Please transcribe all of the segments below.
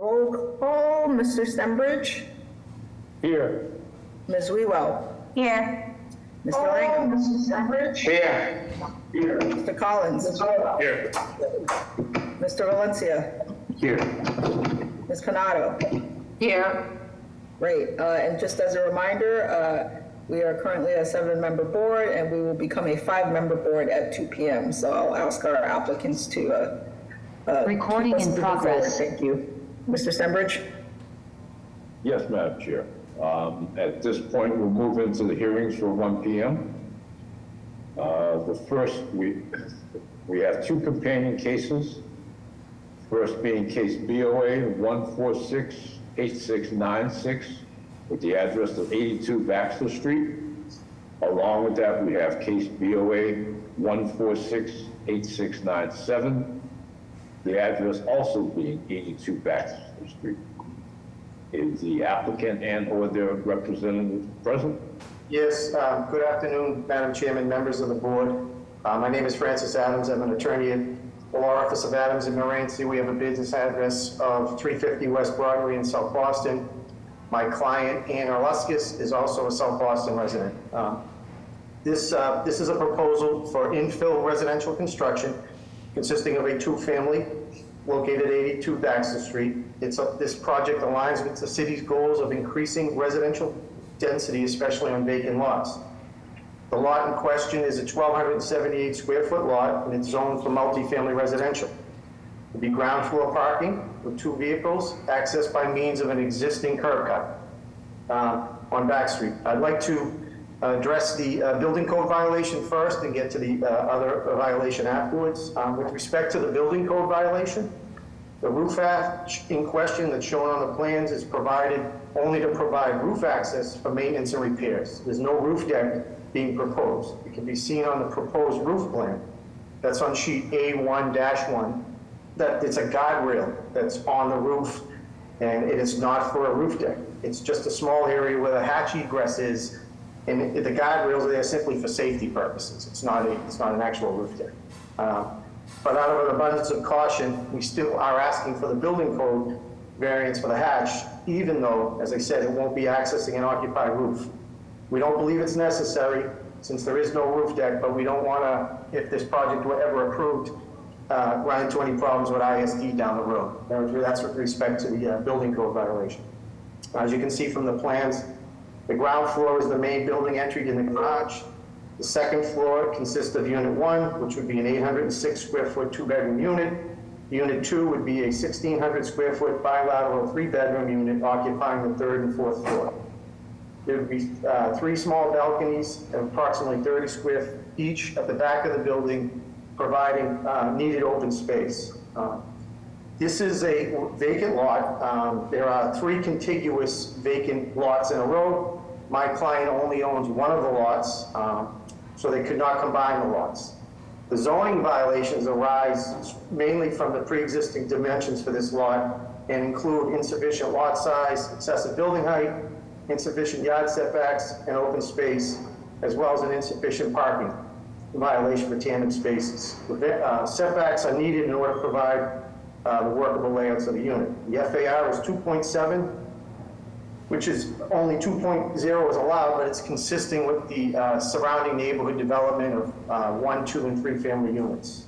Roll call, Mr. Stembridge, Here. Ms. Wewell, Here. Mr. Langham, Mrs. Stembridge? Here. Here. Mr. Collins, Here. Mr. Valencia, Here. Ms. Canato. Here. Great, and just as a reminder, we are currently a 7-member board and we will become a 5-member board at 2 p.m. So I'll ask our applicants to Recording keep us in moving progress. forward. Thank you. Mr. Stembridge? Yes, Madam Chair. At this point, we'll move into the hearings for 1 p.m. The first, we have 2 companion cases. First being case BOA 1468696 with the address of 82 Baxter Street. Along with that, we have case BOA 1468697, the address also being 82 Baxter Street. Is the applicant and/or their representative present? Yes, good afternoon, Madam Chairman, members of the board. My name is Francis Adams. I'm an attorney at the Law Office of Adams in Moraine. We have a business address of 350 West Broadway in South Boston. My client, Ann Orluskis, is also a South Boston resident. This is a proposal for infill residential construction consisting of a 2-family located at 82 Baxter Street. This project aligns with the city's goals of increasing residential density, especially on vacant lots. The lot in question is a 1,278 square foot lot, and it's zoned for multifamily residential. There'll be ground floor parking with 2 vehicles, accessed by means of an existing curb cut on Back Street. I'd like to address the building code violation first and get to the other violation afterwards. With respect to the building code violation, the roof hatch in question that's shown on the plans is provided only to provide roof access for maintenance and repairs. There's no roof deck being proposed. It can be seen on the proposed roof plan. That's on sheet A1-1. That it's a guardrail that's on the roof, and it is not for a roof deck. It's just a small area where the hatch egress is, and the guardrails are there simply for safety purposes. It's not an actual roof deck. But out of an abundance of caution, we still are asking for the building code variance for the hatch, even though, as I said, it won't be accessing an occupied roof. We don't believe it's necessary since there is no roof deck, but we don't want to, if this project were ever approved, run into any problems with ISD down the road. That's with respect to the building code violation. As you can see from the plans, the ground floor is the main building entry to the garage. The second floor consists of Unit 1, which would be an 806 square foot 2-bedroom unit. Unit 2 would be a 1,600 square foot bilateral 3-bedroom unit occupying the 3rd and 4th floor. There would be 3 small balconies of approximately 30 square feet each at the back of the building, providing needed open space. This is a vacant lot. There are 3 contiguous vacant lots in a row. My client only owns one of the lots, so they could not combine the lots. The zoning violations arise mainly from the pre-existing dimensions for this lot and include insufficient lot size, excessive building height, insufficient yard setbacks and open space, as well as an insufficient parking violation for tandem spaces. Setbacks are needed in order to provide the workable layouts of the unit. The FAR is 2.7, which is only 2.0 is allowed, but it's consistent with the surrounding neighborhood development of 1, 2, and 3 family units.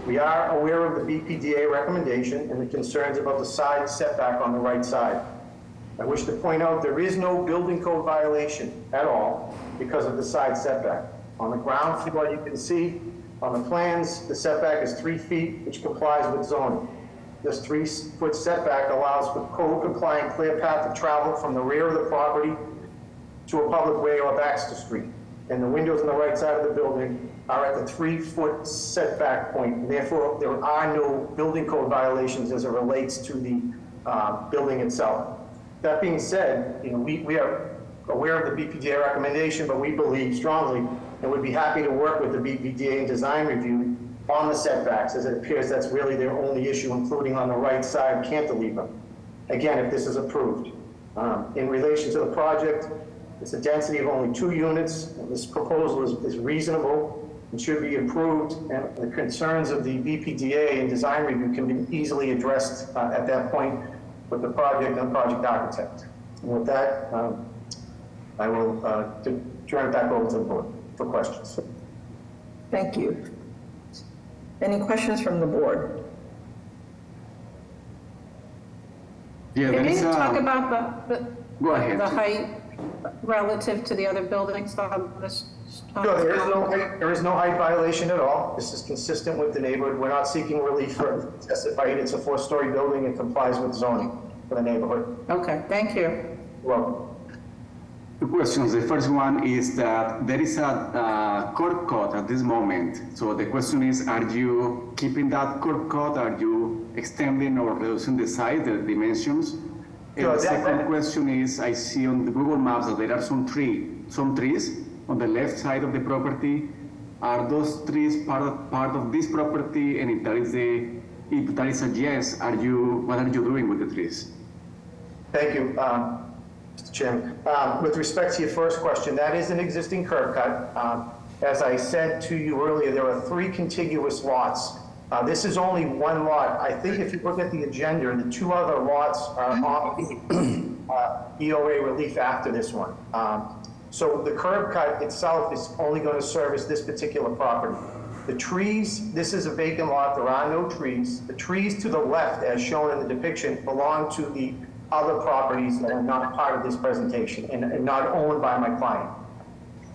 We are aware of the BPDA recommendation and the concerns about the side setback on the right side. I wish to point out there is no building code violation at all because of the side setback. On the ground floor, you can see on the plans, the setback is 3 feet, which complies with zoning. This 3-foot setback allows for code-compliant clear path of travel from the rear of the property to a public way or Baxter Street. And the windows on the right side of the building are at the 3-foot setback point. Therefore, there are no building code violations as it relates to the building itself. That being said, we are aware of the BPDA recommendation, but we believe strongly and would be happy to work with the BPDA in design review on the setbacks, as it appears that's really their only issue, including on the right side cantilever. Again, if this is approved. In relation to the project, it's a density of only 2 units. This proposal is reasonable and should be approved, and the concerns of the BPDA and design review can be easily addressed at that point with the project and project architect. And with that, I will turn it back over to the board for questions. Thank you. Any questions from the board? Yeah, Can there is you talk a, about go ahead. the height relative to the other buildings on this? No, there is no height violation at all. This is consistent with the neighborhood. We're not seeking relief for excessive height. It's a 4-story building and complies with zoning for the neighborhood. Okay, thank you. Well, Two questions. The first one is that there is a curb cut at this moment. So the question is, are you keeping that curb cut? Are you extending or reducing the size, the dimensions? And No, the that- second question is, I see on the Google Maps that there are some trees on the left side of the property. Are those trees part of this property? And if that is a yes, what are you doing with the trees? thank you, Mr. Chairman. With respect to your first question, that is an existing curb cut. As I said to you earlier, there are 3 contiguous lots. This is only one lot. I think if you look at the agenda, the 2 other lots are on EOA relief after this one. So the curb cut itself is only going to service this particular property. The trees, this is a vacant lot, there are no trees. The trees to the left, as shown in the depiction, belong to the other properties that are not part of this presentation and not owned by my client.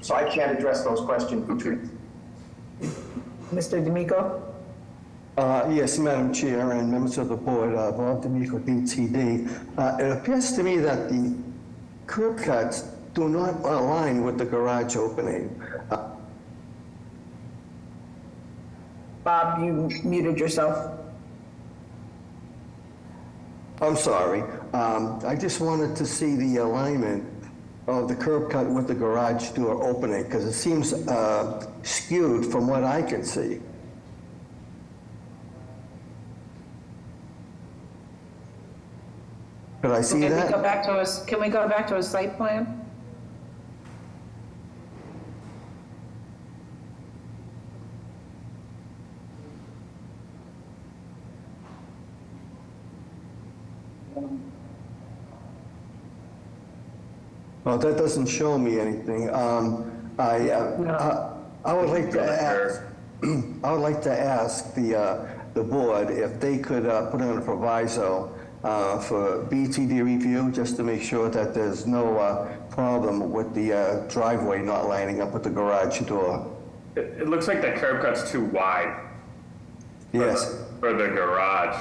So I can't address those questions for trees. Mr. D'Amico? Yes, Madam Chair and members of the board, Bob D'Amico, BTD. It appears to me that the curb cuts do not align with the garage opening. Bob, you muted yourself. I'm sorry. I just wanted to see the alignment of the curb cut with the garage door opening, because it seems skewed from what I can see. Could I see Can we go that? back to can we go back to a site plan? Well, that doesn't show me anything. I would like to ask, I would like to ask the board if they could put in a proviso for BTD review, just to make sure that there's no problem with the driveway not lining up with the garage door. It looks like the curb cut's too wide Yes. for the garage.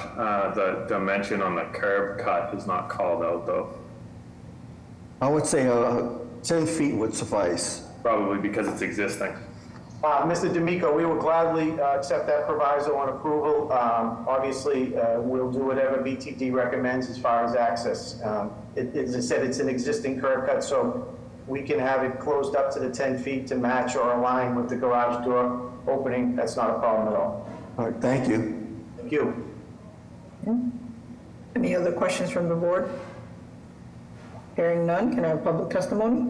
The dimension on the curb cut is not called out though, I would say 10 feet would suffice. probably because it's existing. Mr. D'Amico, we will gladly accept that proviso on approval. Obviously, we'll do whatever BTD recommends as far as access. As I said, it's an existing curb cut, so we can have it closed up to the 10 feet to match or align with the garage door opening. That's not a problem at all. All right, thank you. Thank you. Any other questions from the board? Hearing none, can I have public testimony?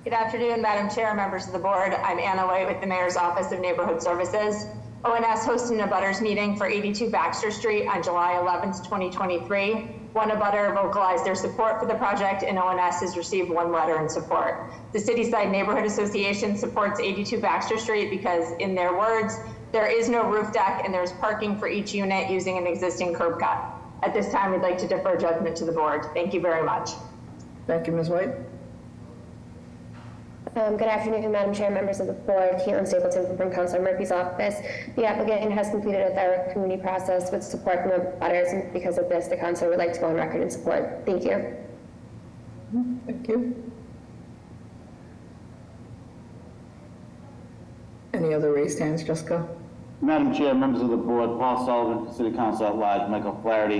Good afternoon, Madam Chair, members of the board. I'm Anna White with the Mayor's Office of Neighborhood Services. ONS hosted an abutters meeting for 82 Baxter Street on July 11th, 2023. One abutter vocalized their support for the project, and ONS has received 1 letter in support. The Cityside Neighborhood Association supports 82 Baxter Street because, in their words, there is no roof deck and there's parking for each unit using an existing curb cut. At this time, we'd like to defer judgment to the board. Thank you very much. Thank you, Ms. White. Good afternoon, Madam Chair, members of the board. Caitlin Stapleton from Councilor Murphy's office. The applicant has completed a thorough community process with support from the abutters, and because of this, the council would like to go on record in support. Thank you. Thank you. Any other raised hands, Jessica? Madam Chair, members of the board, Paul Sullivan, City Council at Large, Michael Flaherty.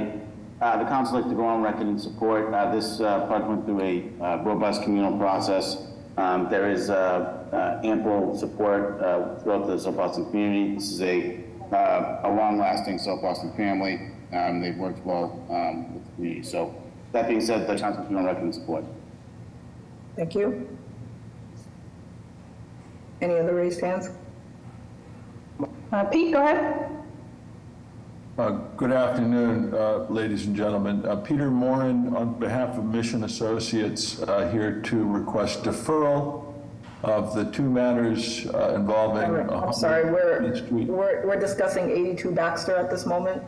The council would like to go on record in support. This project went through a robust communal process. There is ample support throughout the South Boston community. This is a long-lasting South Boston family. They've worked well with the community. So that being said, the council will go on record in support. Thank you. Any other raised hands? Pete, go ahead. Good afternoon, ladies and gentlemen. Peter Morin, on behalf of Mission Associates, here to request deferral of the two matters involving. I'm sorry, Street. we're discussing 82 Baxter at this moment.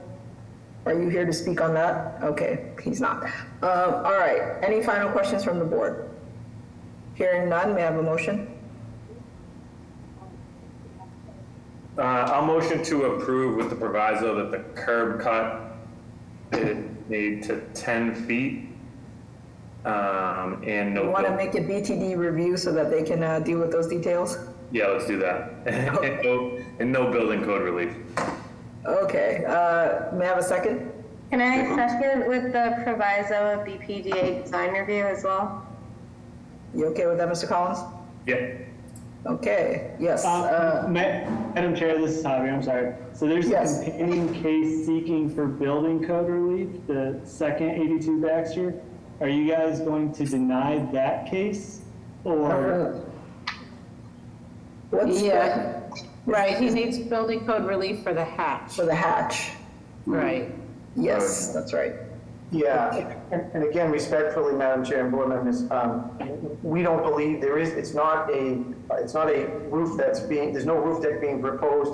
Are you here to speak on that? Okay, he's not. All right, any final questions from the board? Hearing none, may I have a motion? I'll motion to approve with the proviso that the curb cut is made to 10 feet. And no. You want to make a BTD review so that they can deal with those details? Yeah, let's do that. And no building code relief. Okay, may I have a second? Can I second with the proviso of BPDA design review as well? You okay with that, Mr. Collins? Yeah. Okay, yes. Madam Chair, this is Javier, I'm sorry. So there's Yes. a companion case seeking for building code relief, the second 82 Baxter. Are you guys going to deny that case? Or, What's Yeah, right, he needs building code relief for the hatch. for the hatch? Right. Yes, that's right. Yeah, and again, respectfully, Madam Chair and board members, we don't believe it's not a roof there's no roof deck being proposed,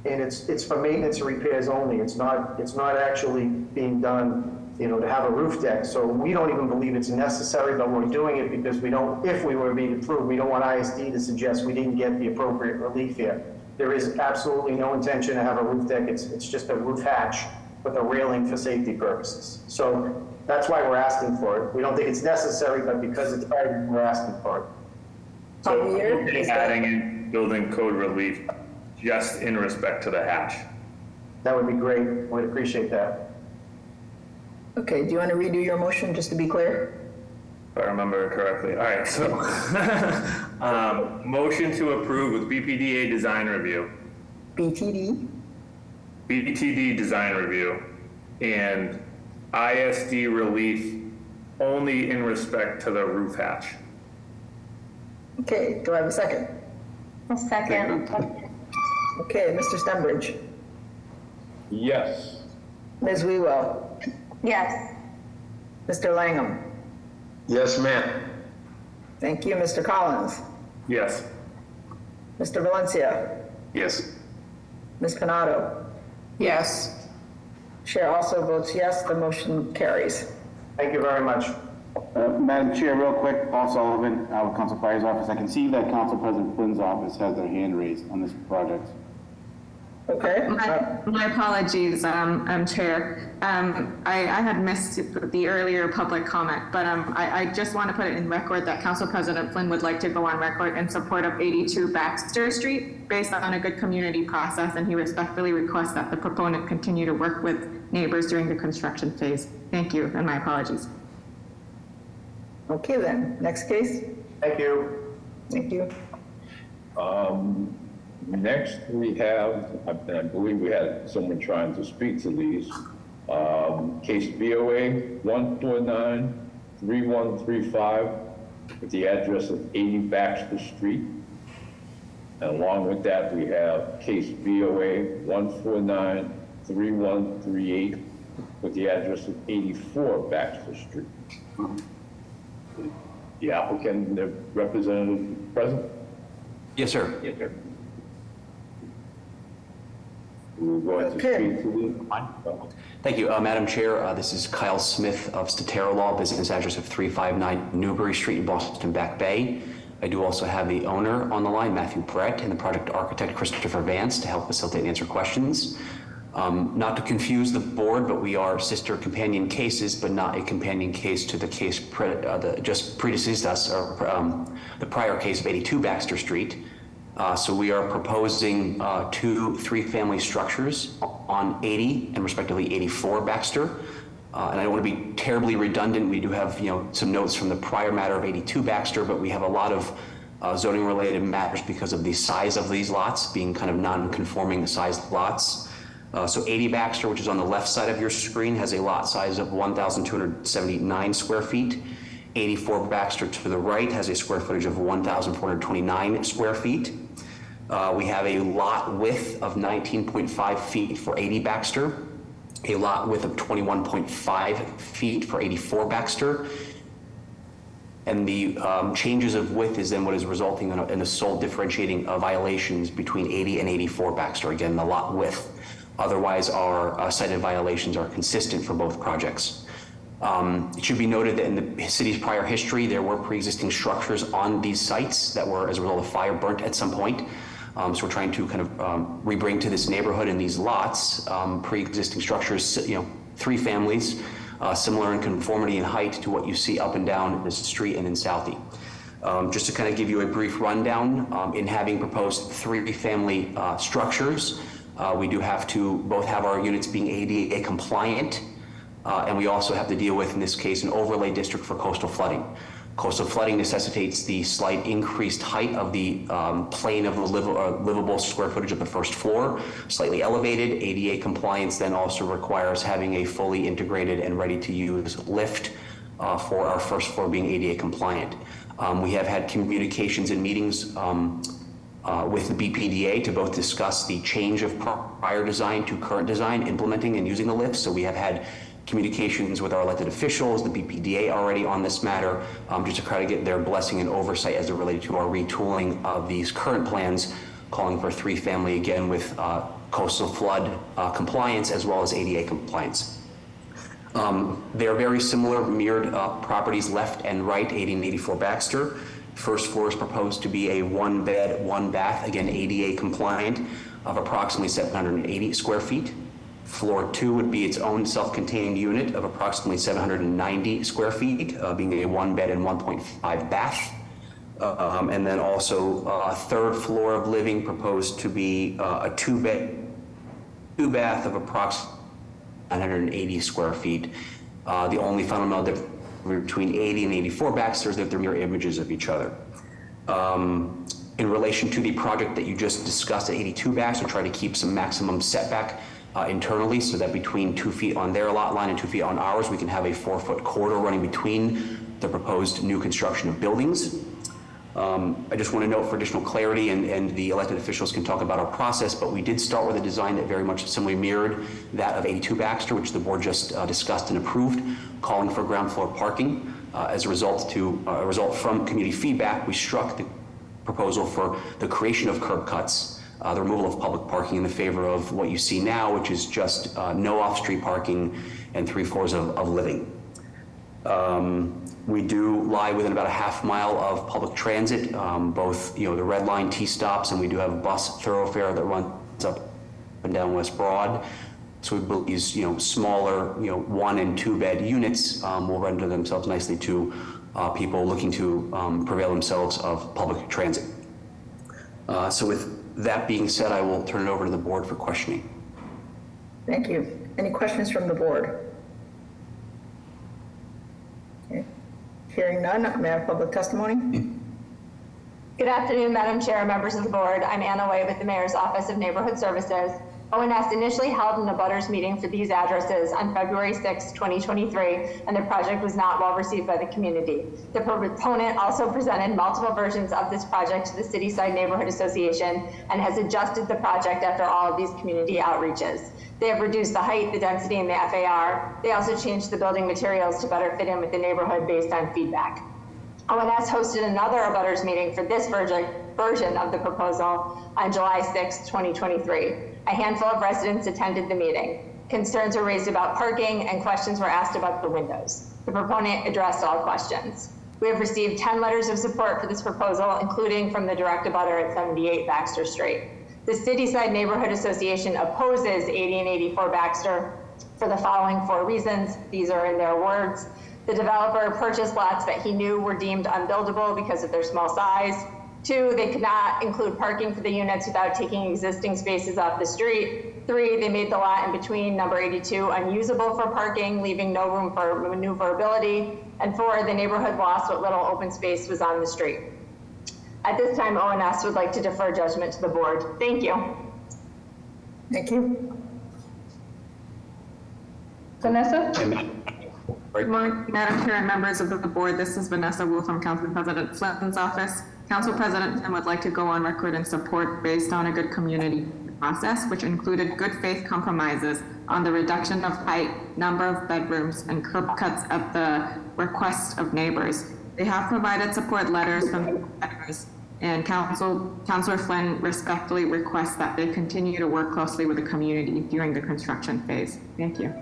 and it's for maintenance and repairs only. It's not actually being done, to have a roof deck. So we don't even believe it's necessary, but we're doing it because if we were being approved, we don't want ISD to suggest we didn't get the appropriate relief here. There is absolutely no intention to have a roof deck. It's just a roof hatch with a railing for safety purposes. So that's why we're asking for it. We don't think it's necessary, but because it's private, we're asking for it. So Javier, is that- adding in building code relief just in respect to the hatch. That would be great. We'd appreciate that. Okay, do you want to redo your motion, just to be clear? If I remember correctly. All right, so motion to approve with BPDA design review, BTD? BTD design review, and ISD relief only in respect to the roof hatch. Okay, do I have a second? A second. Okay, Mr. Stenbridge. Yes. Ms. Wewell. Yes. Mr. Langham. Yes, ma'am. Thank you, Mr. Collins. Yes. Mr. Valencia. Yes. Ms. Panado. Yes. Chair also votes yes, the motion carries. Thank you very much. Madam Chair, real quick, Paul Sullivan, with Council Fire's office. I can see that Council President Flynn's office has their hand raised on this project. Okay. My apologies, Chair. I had missed the earlier public comment, but I just want to put it in record that Council President Flynn would like to go on record in support of 82 Baxter Street based on a good community process, and he respectfully requests that the proponent continue to work with neighbors during the construction phase. Thank you, and my apologies. Okay then, next case. Thank you. Thank you. Next, we have, I believe we had someone trying to speak to these. Case BOA 1493135 with the address of 80 Baxter Street. And along with that, we have case BOA 1493138 with the address of 84 Baxter Street. The applicant and the representative present? Yes, sir. Yes, sir. We're going to speak to the... Thank you, Madam Chair. This is Kyle Smith of Statero Law, business address of 359 Newbury Street in Boston Back Bay. I do also have the owner on the line, Matthew Brett, and the project architect, Christopher Vance, to help facilitate and answer questions. Not to confuse the board, but we are sister companion cases, but not a companion case to the case that just predeceased us, or the prior case of 82 Baxter Street. So we are proposing 2 3-family structures on 80 and respectively 84 Baxter. And I don't want to be terribly redundant. We do have, some notes from the prior matter of 82 Baxter, but we have a lot of zoning related matters because of the size of these lots being kind of non-conforming sized lots. So 80 Baxter, which is on the left side of your screen, has a lot size of 1,279 square feet. 84 Baxter to the right has a square footage of 1,429 square feet. We have a lot width of 19.5 feet for 80 Baxter, a lot width of 21.5 feet for 84 Baxter. And the changes of width is then what is resulting in a sole differentiating violations between 80 and 84 Baxter. Again, the lot width. Otherwise, our cited violations are consistent for both projects. It should be noted that in the city's prior history, there were pre-existing structures on these sites that were, as a result of fire, burnt at some point. So we're trying to kind of rebring to this neighborhood and these lots, pre-existing structures, 3 families, similar in conformity and height to what you see up and down this street and in Southie. Just to kind of give you a brief rundown, in having proposed 3 family structures, we do have to both have our units being ADA compliant, and we also have to deal with, in this case, an overlay district for coastal flooding. Coastal flooding necessitates the slight increased height of the plane of the livable square footage of the first floor, slightly elevated. ADA compliance then also requires having a fully integrated and ready-to-use lift for our first floor being ADA compliant. We have had communications and meetings with the BPDA to both discuss the change of prior design to current design, implementing and using the lifts. So we have had communications with our elected officials, the BPDA already on this matter, just to try to get their blessing and oversight as it related to our retooling of these current plans, calling for 3 family again with coastal flood compliance as well as ADA compliance. They're very similar mirrored properties left and right, 80 and 84 Baxter. First floor is proposed to be a 1-bed, 1-bath, again ADA compliant, of approximately 780 square feet. Floor 2 would be its own self-contained unit of approximately 790 square feet, being a 1-bed and 1.5 bath. And then also a 3rd floor of living proposed to be a 2-bed, 2-bath of approximately 980 square feet. The only fundamental difference between 80 and 84 Baxter is that they're mirror images of each other. In relation to the project that you just discussed at 82 Baxter, try to keep some maximum setback internally, so that between 2 feet on their lot line and 2 feet on ours, we can have a 4-foot corridor running between the proposed new construction of buildings. I just want to note for additional clarity, and the elected officials can talk about our process, but we did start with a design that very much similarly mirrored that of 82 Baxter, which the board just discussed and approved, calling for ground floor parking. As a result from community feedback, we struck the proposal for the creation of curb cuts, the removal of public parking in the favor of what you see now, which is just no off-street parking and 3 floors of living. We do lie within about a half mile of public transit, both the Red Line T-stops, and we do have a bus thoroughfare that runs up and down West Broad. So we built these smaller 1- and 2-bed units will render themselves nicely to people looking to prevail themselves of public transit. So with that being said, I will turn it over to the board for questioning. Thank you. Any questions from the board? Okay. Hearing none, may I have public testimony? Good afternoon, Madam Chair and members of the board. I'm Anna Way with the Mayor's Office of Neighborhood Services. ONS initially held an abutters meeting for these addresses on February 6, 2023, and the project was not well received by the community. The proponent also presented multiple versions of this project to the Cityside Neighborhood Association and has adjusted the project after all of these community outreaches. They have reduced the height, the density, and the FAR. They also changed the building materials to better fit in with the neighborhood based on feedback. ONS hosted another abutters meeting for this version of the proposal on July 6, 2023. A handful of residents attended the meeting. Concerns were raised about parking and questions were asked about the windows. The proponent addressed all questions. We have received 10 letters of support for this proposal, including from the direct abutter at 78 Baxter Street. The Cityside Neighborhood Association opposes 80 and 84 Baxter for the following 4 reasons. These are in their words. The developer purchased lots that he knew were deemed unbuildable because of their small size. 2, they could not include parking for the units without taking existing spaces off the street. 3, they made the lot in between number 82 unusable for parking, leaving no room for maneuverability. And 4, the neighborhood lost what little open space was on the street. At this time, ONS would like to defer judgment to the board. Thank you. Thank you. Vanessa? Good morning, Madam Chair and members of the board. This is Vanessa Wu from Council President Flinton's office. Council President Flynn would like to go on record in support based on a good community process, which included good faith compromises on the reduction of height, number of bedrooms, and curb cuts at the request of neighbors. They have provided support letters from neighbors, and Councilor Flynn respectfully requests that they continue to work closely with the community during the construction phase. Thank you.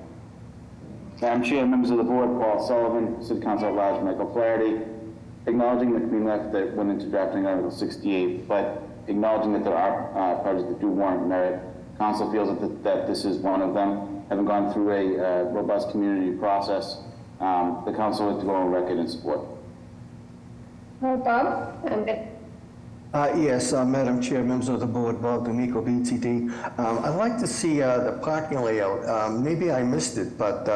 Madam Chair, members of the board, Paul Sullivan, City Council at Large, Michael Flaherty, acknowledging the community life that went into drafting Article 68, but acknowledging that there are parties that do warrant merit. Council feels that this is one of them. Having gone through a robust community process, the council would like to go on record in support. Bob? I'm good. Yes, Madam Chair, members of the board, Bob D'Amico, BTD. I'd like to see the parking layout. Maybe I missed it, but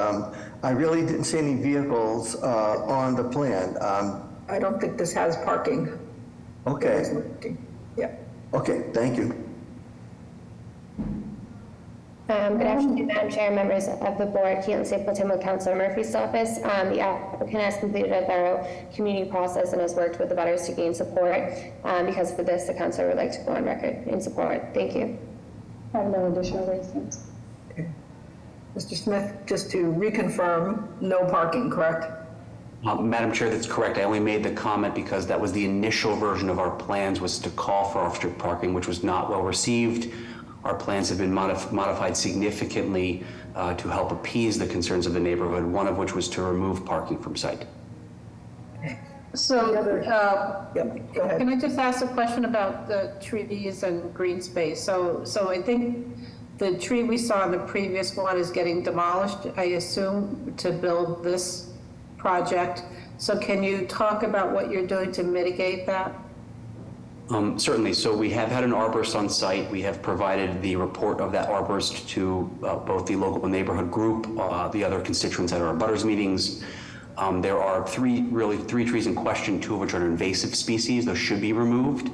I really didn't see any vehicles on the plan. I don't think this has parking. Okay, Yeah. okay, thank you. Good afternoon, Madam Chair, members of the board, Keaton Stapleton with Councilor Murphy's office. The applicant has completed a thorough community process and has worked with the butters to gain support. Because for this, the councilor would like to go on record in support. Thank you. I have no additional reasons. Okay. Mr. Smith, just to reconfirm, no parking, correct? Madam Chair, that's correct. I only made the comment because that was the initial version of our plans, was to call for off-street parking, which was not well received. Our plans have been modified significantly to help appease the concerns of the neighborhood, one of which was to remove parking from site. So, Yep, go ahead. can I just ask a question about the trees and green space? So I think the tree we saw in the previous one is getting demolished, I assume, to build this project. So can you talk about what you're doing to mitigate that? Certainly. So we have had an arborist on site. We have provided the report of that arborist to both the local neighborhood group, the other constituents at our butters meetings. There are three trees in question, two of which are invasive species. Those should be removed.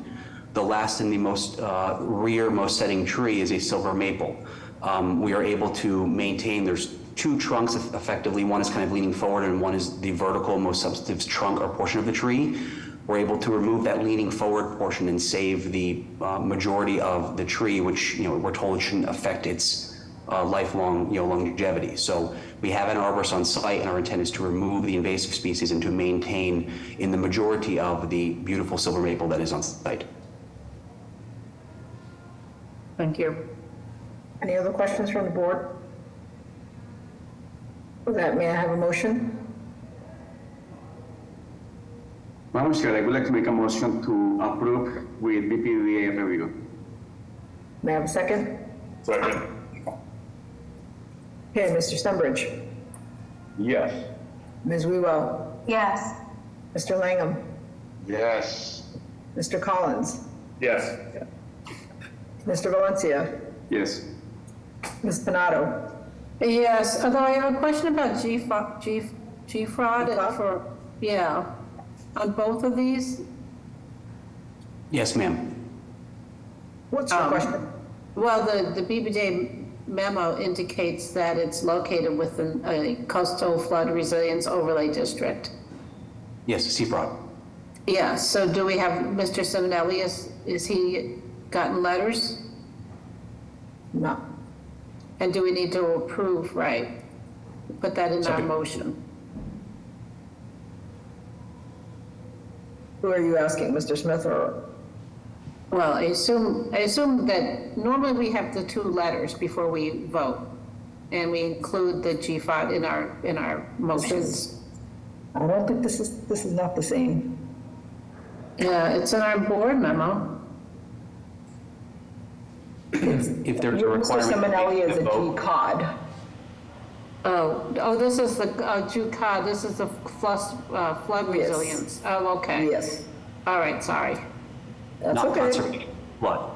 The last and the most rearmost setting tree is a silver maple. We are able to maintain, there's two trunks effectively. One is kind of leaning forward and one is the vertical, most substantive trunk or portion of the tree. We're able to remove that leaning forward portion and save the majority of the tree, which we're told shouldn't affect its lifelong longevity. So we have an arborist on site, and our intent is to remove the invasive species and to maintain in the majority of the beautiful silver maple that is on site. Thank you. Any other questions from the board? With that, may I have a motion? Madam Chair, I would like to make a motion to approve with BPDA review. May I have a second? Second. Okay, Mr. Stenbridge. Yes. Ms. Wewell. Yes. Mr. Langham. Yes. Mr. Collins. Yes. Mr. Valencia. Yes. Ms. Donato. Yes, although I have a question about G-fraud for, yeah, on both of these. Yes, ma'am. What's your question? Well, the BBJ memo indicates that it's located within a coastal flood resilience overlay district. Yes, CFROD. Yeah, so do we have Mr. Simonelli, is he gotten letters? No. And do we need to approve, right? Put that in our motion. Who are you asking, Mr. Smith or? Well, I assume that normally we have the two letters before we vote, and we include the G-FOD in our motions. I don't think this is not the same. Yeah, it's in our board memo. If there's a Mr. requirement. Simonelli is a G-COD. Oh, this is the G-COD, this is the flood resilience. Oh, okay. Yes. All right, sorry. That's Not okay. conservation, flood.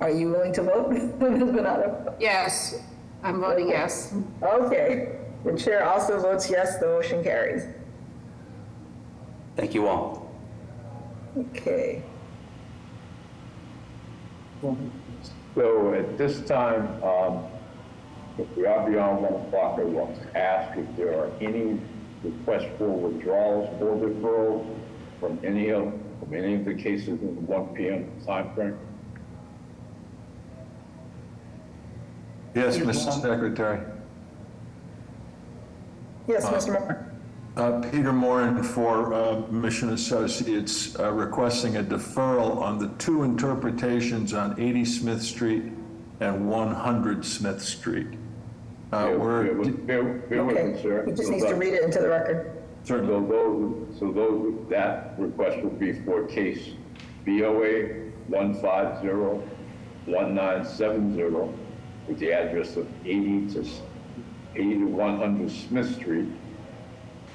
Are you willing to vote, Ms. Donato? Yes, I'm voting yes. Okay. The chair also votes yes, the motion carries. Thank you all. Okay. So at this time, if we are beyond 1 o'clock, I want to ask if there are any requests for withdrawals or deferrals from any of the cases in the 1 p.m. timeframe. Yes, Mr. Secretary. Yes, Mr. Moore. Peter Moran for Mission Associates requesting a deferral on the two interpretations on 80 Smith Street and 100 Smith Street. Bear with me, Okay, sir. he just needs to read it into the record. So that request will be for case BOA 1501970 with the address of 80 to 100 Smith Street.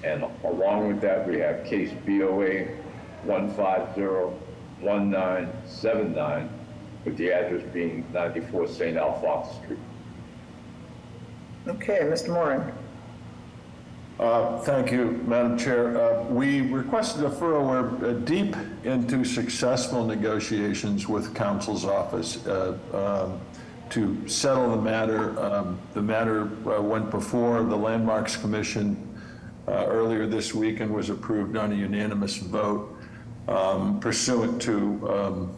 And along with that, we have case BOA 1501979 with the address being 94 St. Alphonsus Street. Okay, Mr. Moran. Thank you, Madam Chair. We requested a deferral. We're deep into successful negotiations with Council's office to settle the matter. The matter went before the Landmarks Commission earlier this week and was approved on a unanimous vote pursuant to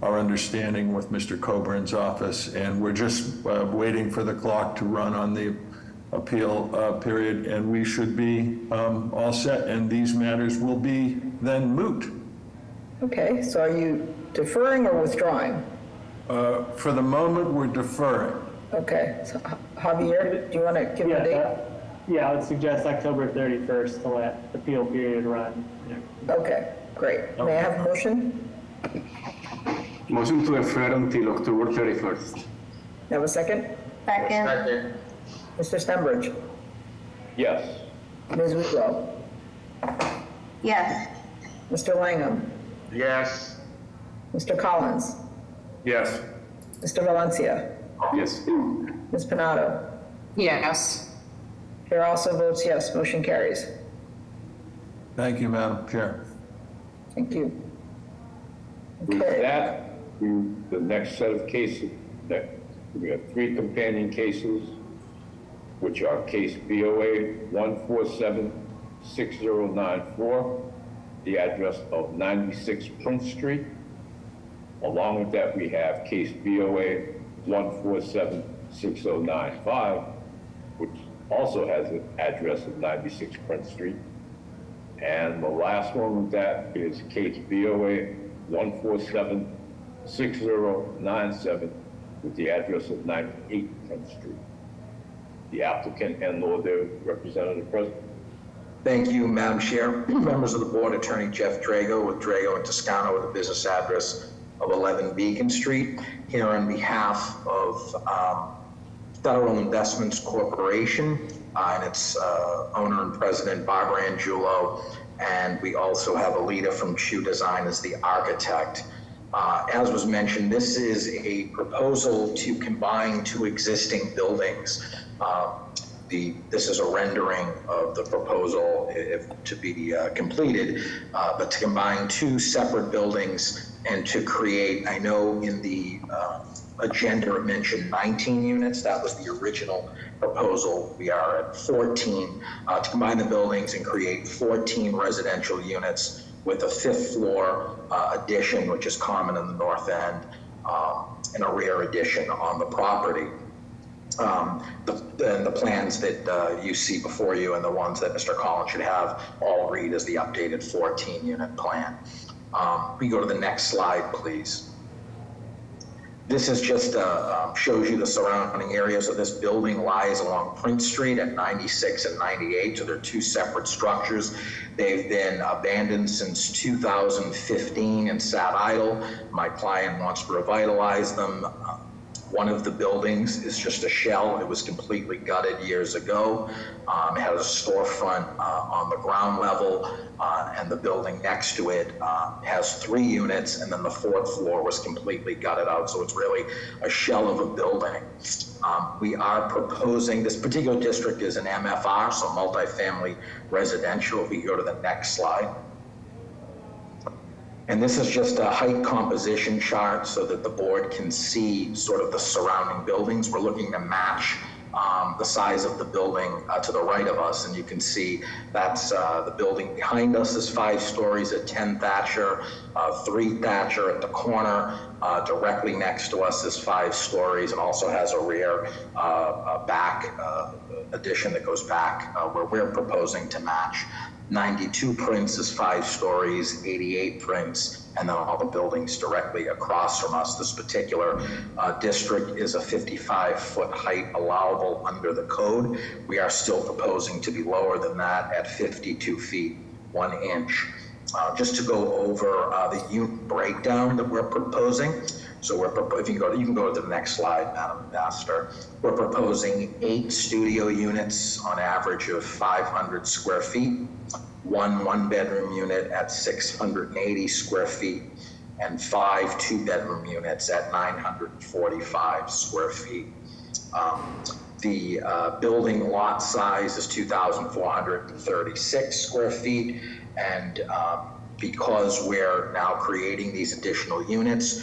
our understanding with Mr. Coburn's office. And we're just waiting for the clock to run on the appeal period, and we should be all set, and these matters will be then moot. Okay, so are you deferring or withdrawing? For the moment, we're deferring. Okay, so Javier, do you want to give a date? Yeah, I would suggest October 31st to let the appeal period run. Okay, great. May I have a motion? Motion to defer until October 31st. Have a second? Second. Mr. Stenbridge? Yes. Ms. Wicklow? Yes. Mr. Langham? Yes. Mr. Collins? Yes. Mr. Valencia? Yes. Ms. Panado? Yes. Chair also votes yes, motion carries. Thank you, Madam Chair. Thank you. With Okay, that, the next set of cases, we have three companion cases, which are case BOA 1476094, the address of 96 Prince Street. Along with that, we have case BOA 1476095, which also has an address of 96 Prince Street. And the last one with that is case BOA 1476097 with the address of 98 Prince Street. The applicant and/or their representative present. Thank you, Madam Chair. Members of the board, Attorney Jeff Drago with Drago and Toscano with a business address of 11 Beacon Street, here on behalf of Federal Investments Corporation and its owner and president, Barbara Angiulo, and we also have Alita from Chu Design as the architect. As was mentioned, this is a proposal to combine two existing buildings. This is a rendering of the proposal to be completed, but to combine two separate buildings and to create, I know in the agenda it mentioned 19 units. That was the original proposal. We are at 14 to combine the buildings and create 14 residential units with a fifth floor addition, which is common in the north end, and a rear addition on the property. The plans that you see before you and the ones that Mr. Collins should have all read as the updated 14 unit plan. We go to the next slide, please. This is just shows you the surrounding area. So this building lies along Prince Street at 96 and 98. So they're two separate structures. They've been abandoned since 2015 and sat idle. My client wants to revitalize them. One of the buildings is just a shell. It was completely gutted years ago. It has a storefront on the ground level, and the building next to it has 3 units, and then the 4th floor was completely gutted out. So it's really a shell of a building. We are proposing, this particular district is an MFR, so multifamily residential. If we go to the next slide. And this is just a height composition chart so that the board can see sort of the surrounding buildings. We're looking to match the size of the building to the right of us, and you can see that's the building behind us is 5 stories at 10 Thatcher, 3 Thatcher at the corner. Directly next to us is 5 stories and also has a rear back addition that goes back where we're proposing to match. 92 Prince is 5 stories, 88 Prince, and then all the buildings directly across from us. This particular district is a 55-foot height allowable under the code. We are still proposing to be lower than that at 52 feet, 1 inch. Just to go over the unit breakdown that we're proposing. So if you can go to the next slide, Madam Ambassador. We're proposing 8 studio units on average of 500 square feet, 1 one-bedroom unit at 680 square feet, and 5 2-bedroom units at 945 square feet. The building lot size is 2,436 square feet, and because we're now creating these additional units,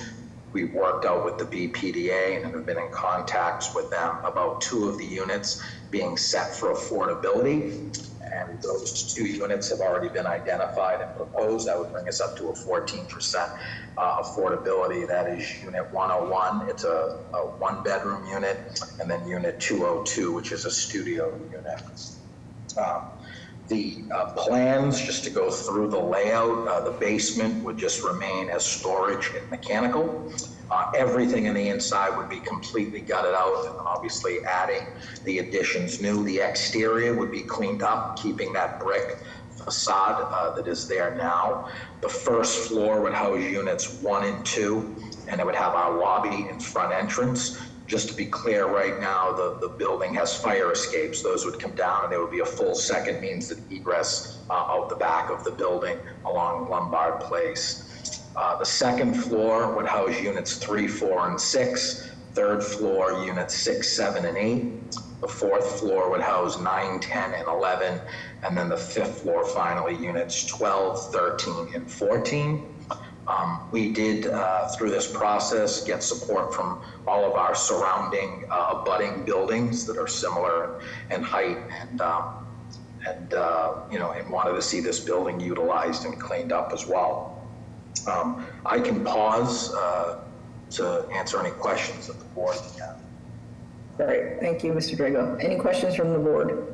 we've worked out with the BPDA and have been in contact with them about 2 of the units being set for affordability. And those 2 units have already been identified and proposed. That would bring us up to a 14% affordability. That is unit 101. It's a 1-bedroom unit, and then unit 202, which is a studio unit. The plans, just to go through the layout, the basement would just remain as storage and mechanical. Everything in the inside would be completely gutted out, and obviously adding the additions new. The exterior would be cleaned up, keeping that brick facade that is there now. The first floor would house units 1 and 2, and it would have our lobby and front entrance. Just to be clear, right now, the building has fire escapes. Those would come down, and there would be a full second means of egress out the back of the building along Lombard Place. The second floor would house units 3, 4, and 6. Third floor, units 6, 7, and 8. The fourth floor would house 9, 10, and 11. And then the fifth floor, finally, units 12, 13, and 14. We did, through this process, get support from all of our surrounding abutting buildings that are similar in height and wanted to see this building utilized and cleaned up as well. I can pause to answer any questions that the board may have. All right, thank you, Mr. Drago. Any questions from the board?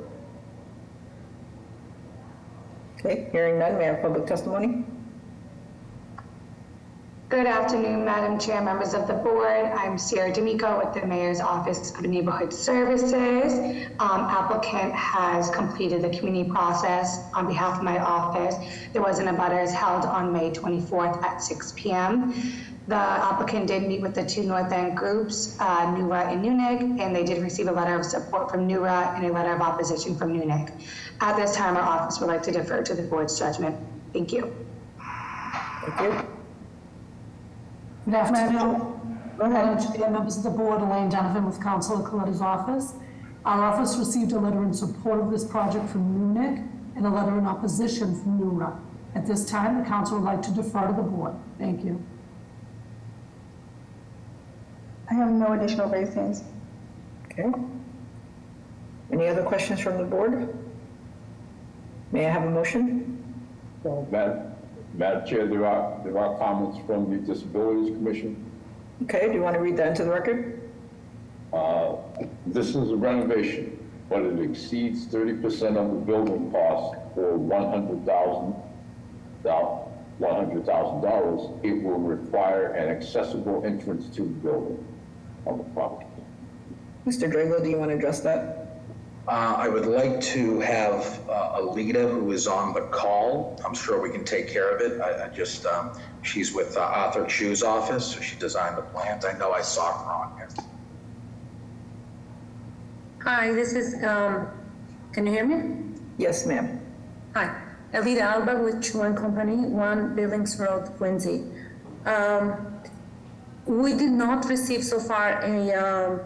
Okay, hearing none, may I have public testimony? Good afternoon, Madam Chair, members of the board. I'm Sierra D'Amico with the Mayor's Office of Neighborhood Services. Applicant has completed the community process on behalf of my office. There was an abutters held on May 24th at 6 p.m. The applicant did meet with the 2 North End groups, NURA and NUNIC, and they did receive a letter of support from NURA and a letter of opposition from NUNIC. At this time, our office would like to defer to the board's judgment. Thank you. Thank you. Good afternoon. Madam Chair, members of the board, Elaine Donovan with Councilor Coletta's office. Our office received a letter in support of this project from NUNIC and a letter in opposition from NURA. At this time, the council would like to defer to the board. Thank you. I have no additional raised hands. Okay. Any other questions from the board? May I have a motion? Madam Chair, there are comments from the Disabilities Commission. Okay, do you want to read that into the record? This is a renovation, but it exceeds 30% of the building cost for $100,000. It will require an accessible entrance to the building on the property. Mr. Drago, do you want to address that? I would like to have Alita, who is on the call. I'm sure we can take care of it. She's with Arthur Chu's office, so she designed the plans. I know I saw her on here. Hi, this is, can you hear me? Yes, ma'am. Hi, Alita Alba with Chu & Company, 1 Billings Road, Quincy. We did not receive so far a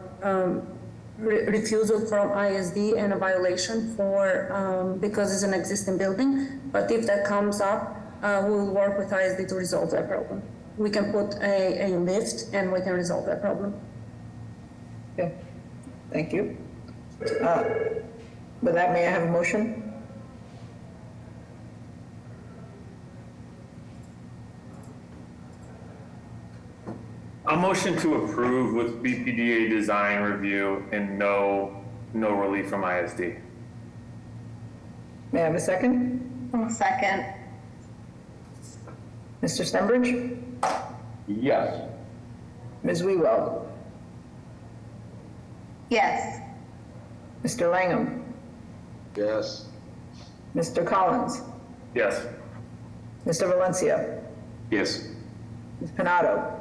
refusal from ISD and a violation for because it's an existing building. But if that comes up, we'll work with ISD to resolve that problem. We can put a lift and we can resolve that problem. Okay, thank you. With that, may I have a motion? A motion to approve with BPDA design review and no relief from ISD. May I have a second? Second. Mr. Stenbridge? Yes. Ms. Wewell? Yes. Mr. Langham? Yes. Mr. Collins? Yes. Mr. Valencia? Yes. Ms. Panado?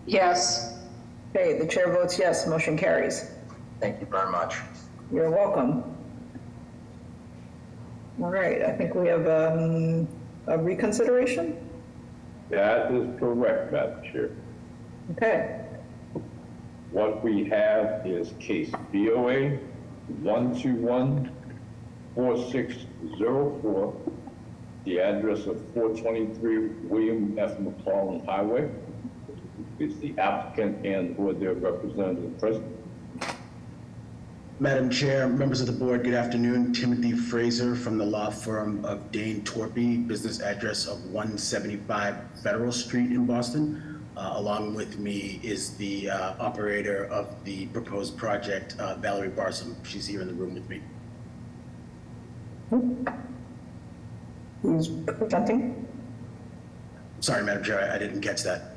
Yes. Okay, the chair votes yes, motion carries. Thank you very much. You're welcome. All right, I think we have a reconsideration? That is correct, Madam Chair. Okay, What we have is case BOA 1214604, the address of 423 William F. McClellan Highway. Is the applicant and or their representative present? Madam Chair, members of the board, good afternoon. Timothy Fraser from the law firm of Dane Torpy, business address of 175 Federal Street in Boston. Along with me is the operator of the proposed project, Valerie Barsom. She's here in the room with me. who's presenting? Sorry, Madam Chair, I didn't catch that.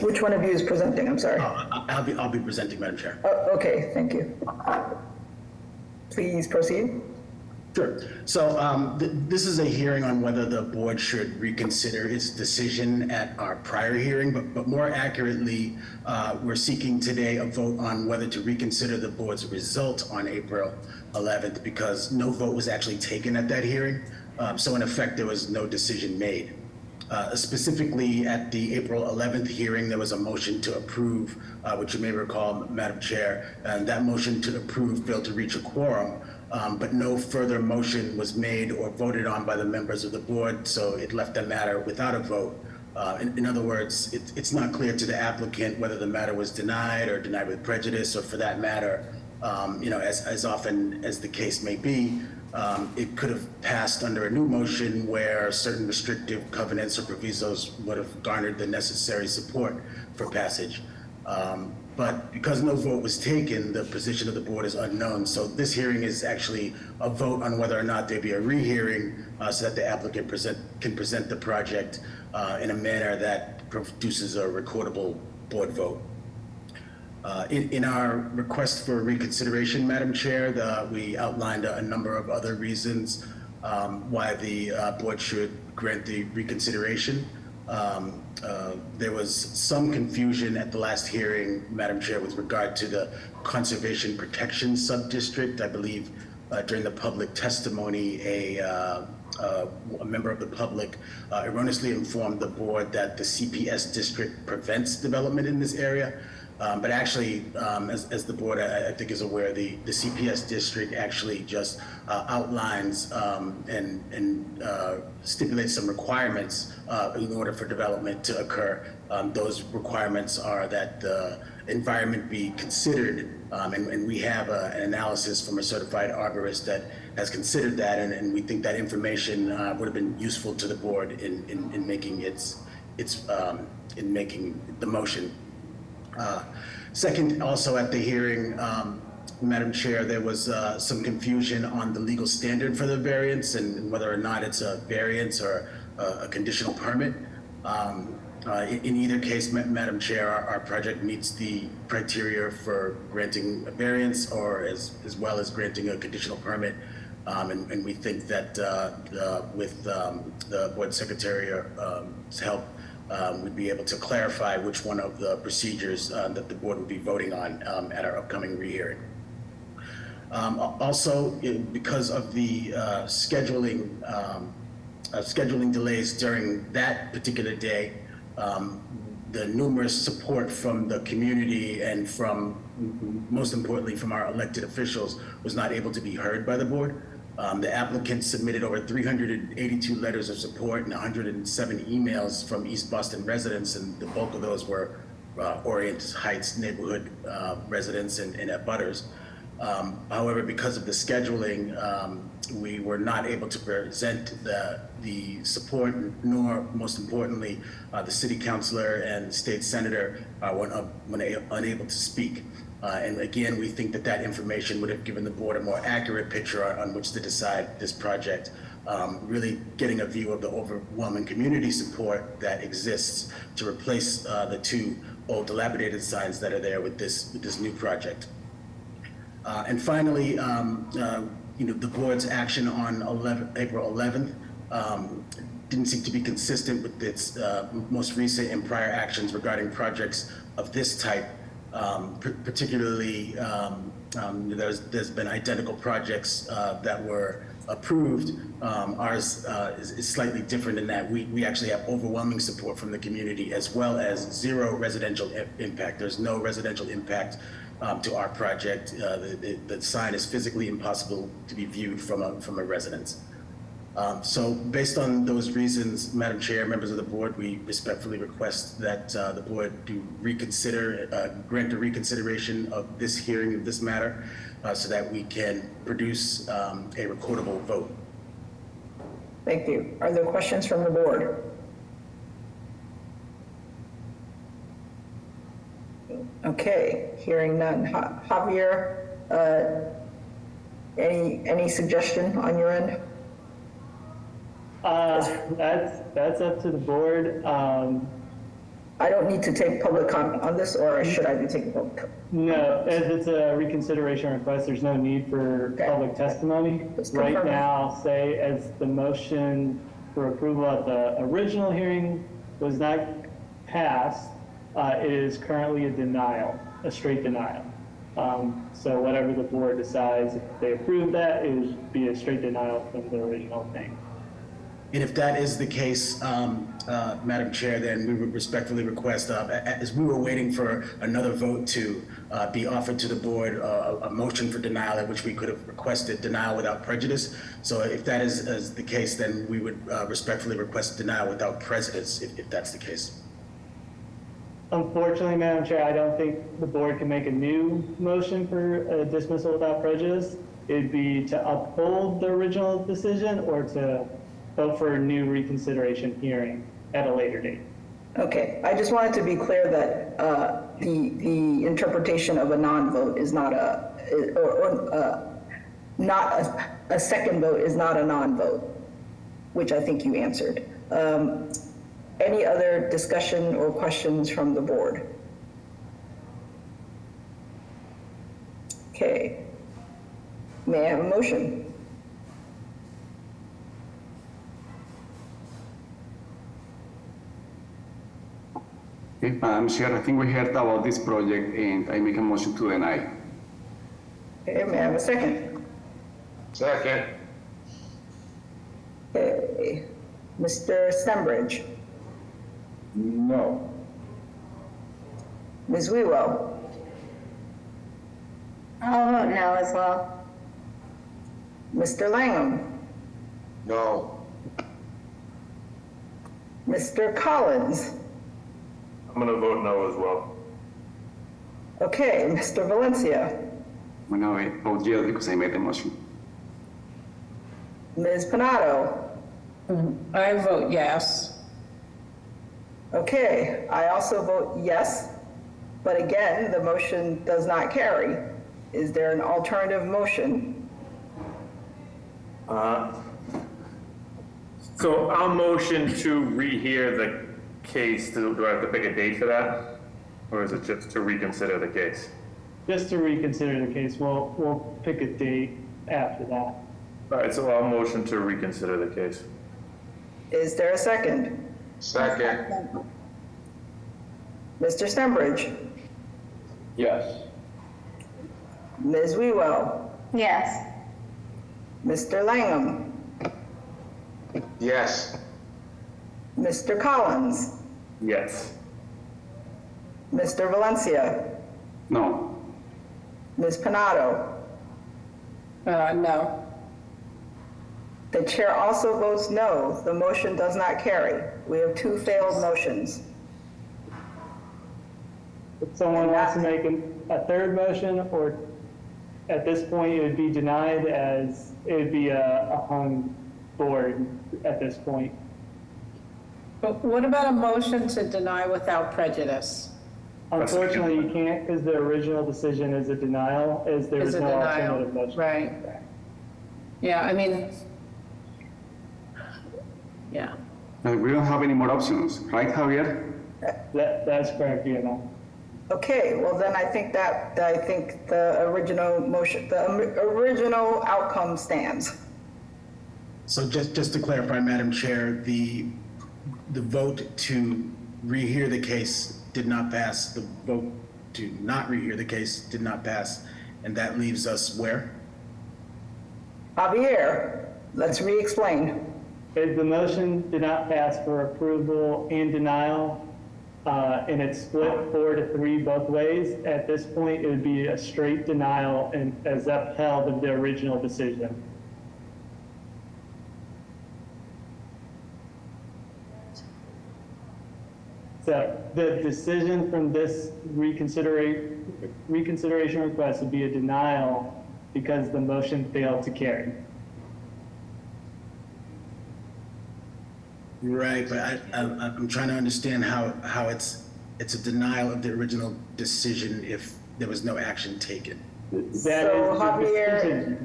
Which one of you is presenting? I'm sorry. I'll be presenting, Madam Chair. Okay, thank you. Please proceed. Sure. So this is a hearing on whether the board should reconsider its decision at our prior hearing, but more accurately, we're seeking today a vote on whether to reconsider the board's result on April 11th because no vote was actually taken at that hearing. So in effect, there was no decision made. Specifically at the April 11th hearing, there was a motion to approve, which you may recall, Madam Chair, and that motion to approve failed to reach a quorum. But no further motion was made or voted on by the members of the board, so it left the matter without a vote. In other words, it's not clear to the applicant whether the matter was denied or denied with prejudice, or for that matter, as often as the case may be, it could have passed under a new motion where certain restrictive covenants or provisos would have garnered the necessary support for passage. But because no vote was taken, the position of the board is unknown. So this hearing is actually a vote on whether or not there be a rehearing so that the applicant can present the project in a manner that produces a recordable board vote. In our request for reconsideration, Madam Chair, we outlined a number of other reasons why the board should grant the reconsideration. There was some confusion at the last hearing, Madam Chair, with regard to the Conservation Protection Subdistrict. I believe during the public testimony, a member of the public erroneously informed the board that the CPS district prevents development in this area. But actually, as the board, I think, is aware, the CPS district actually just outlines and stipulates some requirements in order for development to occur. Those requirements are that the environment be considered, and we have an analysis from a certified arborist that has considered that, and we think that information would have been useful to the board in making in making the motion. Second, also at the hearing, Madam Chair, there was some confusion on the legal standard for the variance and whether or not it's a variance or a conditional permit. In either case, Madam Chair, our project meets the criteria for granting a variance or as well as granting a conditional permit. And we think that with the board secretary's help, we'd be able to clarify which one of the procedures that the board would be voting on at our upcoming rehearing. Also, because of the scheduling delays during that particular day, the numerous support from the community and from, most importantly, from our elected officials was not able to be heard by the board. The applicant submitted over 382 letters of support and 107 emails from East Boston residents, and the bulk of those were Orient Heights neighborhood residents and abutters. However, because of the scheduling, we were not able to present the support, nor most importantly, the city councilor and state senator were unable to speak. And again, we think that that information would have given the board a more accurate picture on which to decide this project, really getting a view of the overwhelming community support that exists to replace the two old dilapidated signs that are there with this new project. And finally, the board's action on April 11th didn't seem to be consistent with its most recent and prior actions regarding projects of this type. Particularly, there's been identical projects that were approved. Ours is slightly different in that we actually have overwhelming support from the community as well as zero residential impact. There's no residential impact to our project. The sign is physically impossible to be viewed from a residence. So based on those reasons, Madam Chair, members of the board, we respectfully request that the board do grant a reconsideration of this hearing of this matter so that we can produce a recordable vote. Thank you. Are there questions from the board? Okay, hearing none. Javier, any suggestion on your end? That's up to the board. I don't need to take public comment on this, or should I be taking public comment? No, if it's a reconsideration request, there's no need for public testimony. Right now, say as the motion for approval at the original hearing was not passed, it is currently a denial, a straight denial. So whatever the board decides, if they approve that, it would be a straight denial from the original thing. And if that is the case, Madam Chair, then we would respectfully request, as we were waiting for another vote to be offered to the board, a motion for denial at which we could have requested denial without prejudice. So if that is the case, then we would respectfully request denial without prejudice, if that's the case. Unfortunately, Madam Chair, I don't think the board can make a new motion for a dismissal without prejudice. It'd be to uphold the original decision or to vote for a new reconsideration hearing at a later date. Okay, I just wanted to be clear that the interpretation of a non-vote is not not a second vote is not a non-vote, which I think you answered. Any other discussion or questions from the board? Okay. May I have a motion? Okay, Madam Chair, I think we heard about this project and I make a motion to deny. Okay, may I have a second? Second. Okay. Mr. Stembridge? No. Ms. Wewell? I'll vote no as well. Mr. Langham? No. Mr. Collins? I'm going to vote no as well. Okay, Mr. Valencia? Bueno, I vote yes because I made the motion. Ms. Panado? I vote yes. Okay, I also vote yes, but again, the motion does not carry. Is there an alternative motion? So I'll motion to rehear the case. Do I have to pick a date for that? Or is it just to reconsider the case? Just to reconsider the case, we'll pick a date after that. All right, so I'll motion to reconsider the case. Is there a second? Second. Mr. Stembridge? Yes. Ms. Wewell? Yes. Mr. Langham? Yes. Mr. Collins? Yes. Mr. Valencia? No. Ms. Panado? No. The chair also votes no. The motion does not carry. We have two failed motions. If someone wants to make a third motion or at this point, it would be denied as, it would be a hung board at this point. But what about a motion to deny without prejudice? Unfortunately, you can't because the original decision is a denial, as there is Is a no denial, alternative motion. right. Yeah, I mean, yeah. We don't have any more options, right, Javier? That's correct, you know. Okay, well then I think the original motion, the original outcome stands. So just to clarify, Madam Chair, the vote to rehear the case did not pass. The vote to not rehear the case did not pass. And that leaves us where? Javier, let's re-explain. If the motion did not pass for approval and denial, and it's split 4-3 both ways, at this point, it would be a straight denial and as upheld of the original decision. So the decision from this reconsideration request would be a denial because the motion failed to carry. Right, but I'm trying to understand how it's a denial of the original decision if there was no action taken. So Javier,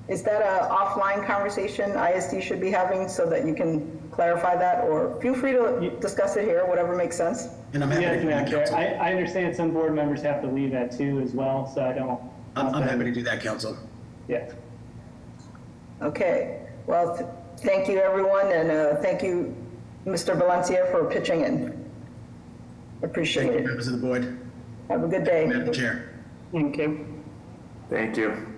is that a offline conversation ISD should be having so that you can clarify that, or feel free to discuss it here, whatever makes sense? And I'm happy to do that, Council. I understand some board members have to leave at 2 as well, so I don't. I'm happy to do that, Council. Yeah. Okay, well, thank you everyone, and thank you, Mr. Valencia, for pitching in. Appreciate Thank you, it. members of the board. Have a good day. Madam Chair. Thank you. Thank you.